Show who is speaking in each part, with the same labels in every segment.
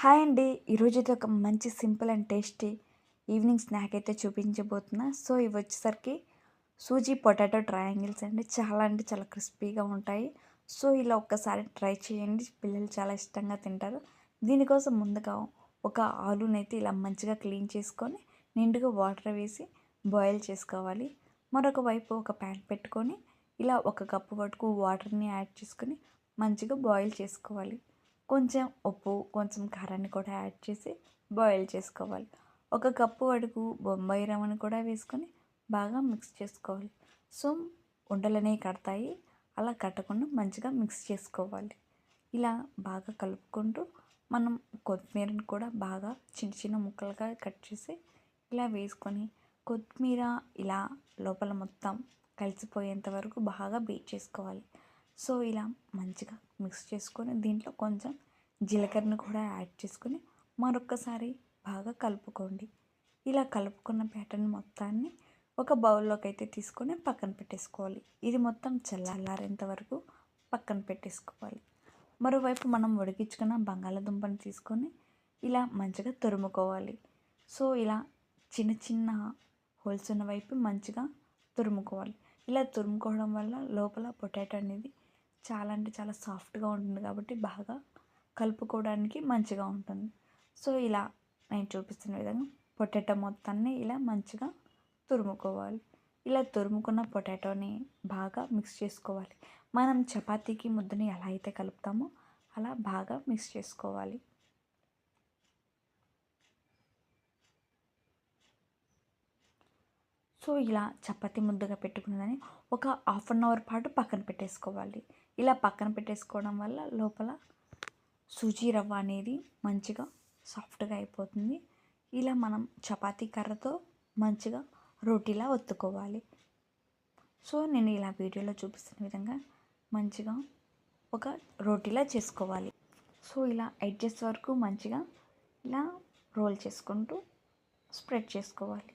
Speaker 1: Hi అండి. ఈరోజైతే ఒక మంచి simple and tasty evening snack అయితే చూపించబోతున్నా. సో ఇవి వచ్చేసరికి సూజీ పొటాటో ట్రయాంగిల్స్ అండి. చాలా అంటే చాలా క్రిస్పీగా ఉంటాయి. సో ఇలా ఒక్కసారి ట్రై చేయండి. పిల్లలు చాలా ఇష్టంగా తింటారు. దీనికోసం ముందుగా ఒక ఆలూనైతే ఇలా మంచిగా క్లీన్ చేసుకొని నిండుగా వాటర్ వేసి బాయిల్ చేసుకోవాలి. మరొక వైపు ఒక ప్యాన్ పెట్టుకొని ఇలా ఒక కప్పు వరకు వాటర్ని యాడ్ చేసుకొని మంచిగా బాయిల్ చేసుకోవాలి. కొంచెం ఉప్పు, కొంచెం కారాన్ని కూడా యాడ్ చేసి బాయిల్ చేసుకోవాలి. ఒక కప్పు వరకు బొంబాయి రవ్వను కూడా వేసుకొని బాగా మిక్స్ చేసుకోవాలి. సో ఉండలనేవి కడతాయి. అలా కట్టకుండా మంచిగా మిక్స్ చేసుకోవాలి. ఇలా బాగా కలుపుకుంటూ మనం కొత్తిమీరని కూడా బాగా చిన్న చిన్న ముక్కలుగా కట్ చేసి ఇలా వేసుకొని కొత్తిమీర ఇలా లోపల మొత్తం కలిసిపోయేంత వరకు బాగా బీట్ చేసుకోవాలి. సో ఇలా మంచిగా మిక్స్ చేసుకొని దీంట్లో కొంచెం జీలకర్రను కూడా యాడ్ చేసుకొని మరొక్కసారి బాగా కలుపుకోండి. ఇలా కలుపుకున్న బ్యాటర్ని మొత్తాన్ని ఒక బౌల్లోకి అయితే తీసుకొని పక్కన పెట్టేసుకోవాలి. ఇది మొత్తం చల్లారేంత వరకు పక్కన పెట్టేసుకోవాలి. మరోవైపు మనం ఉడికించుకున్న బంగాళాదుంపని తీసుకొని ఇలా మంచిగా తురుముకోవాలి. సో ఇలా చిన్న చిన్న హోల్స్ ఉన్న వైపు మంచిగా తురుముకోవాలి. ఇలా తురుముకోవడం వల్ల లోపల పొటాటో అనేది చాలా అంటే చాలా సాఫ్ట్గా ఉంటుంది కాబట్టి బాగా కలుపుకోవడానికి మంచిగా ఉంటుంది. సో ఇలా నేను చూపిస్తున్న విధంగా పొటాటో మొత్తాన్ని ఇలా మంచిగా తురుముకోవాలి. ఇలా తురుముకున్న పొటాటోని బాగా మిక్స్ చేసుకోవాలి. మనం చపాతీకి ముద్దని ఎలా అయితే కలుపుతామో అలా బాగా మిక్స్ చేసుకోవాలి. సో ఇలా చపాతీ ముద్దగా పెట్టుకున్నదని ఒక హాఫ్ అన్ అవర్ పాటు పక్కన పెట్టేసుకోవాలి. ఇలా పక్కన పెట్టేసుకోవడం వల్ల లోపల సూజీ రవ్వ అనేది మంచిగా సాఫ్ట్గా అయిపోతుంది. ఇలా మనం చపాతీ కర్రతో మంచిగా రోటీలా ఒత్తుకోవాలి. సో నేను ఇలా వీడియోలో చూపిస్తున్న విధంగా మంచిగా ఒక రోటీలా చేసుకోవాలి. సో ఇలా ఎడ్జెస్ వరకు మంచిగా ఇలా రోల్ చేసుకుంటూ స్ప్రెడ్ చేసుకోవాలి.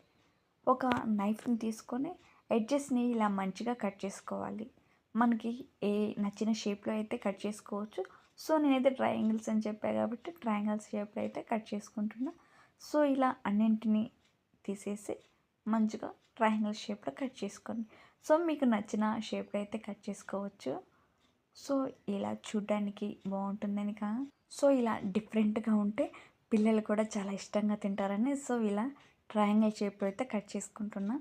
Speaker 1: ఒక నైఫ్ని తీసుకొని ఎడ్జెస్ని ఇలా మంచిగా కట్ చేసుకోవాలి. మనకి ఏ నచ్చిన షేప్లో అయితే కట్ చేసుకోవచ్చు. సో నేనైతే ట్రయాంగిల్స్ అని చెప్పాను కాబట్టి ట్రయాంగిల్స్ షేప్లో అయితే కట్ చేసుకుంటున్నా. సో ఇలా అన్నింటినీ తీసేసి మంచిగా ట్రయాంగిల్ షేప్లో కట్ చేసుకోండి. సో మీకు నచ్చిన షేప్లో అయితే కట్ చేసుకోవచ్చు. సో ఇలా చూడ్డానికి బాగుంటుందని సో ఇలా డిఫరెంట్గా ఉంటే పిల్లలు కూడా చాలా ఇష్టంగా తింటారని సో ఇలా ట్రయాంగిల్ షేప్లో అయితే కట్ చేసుకుంటున్నా.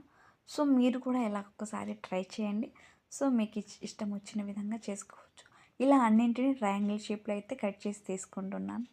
Speaker 1: సో మీరు కూడా ఇలా ఒక్కసారి ట్రై చేయండి. సో మీకు ఇష్టం వచ్చిన విధంగా చేసుకోవచ్చు. ఇలా అన్నింటినీ ట్రయాంగిల్ షేప్లో అయితే కట్ చేసి తీసుకుంటున్నాను.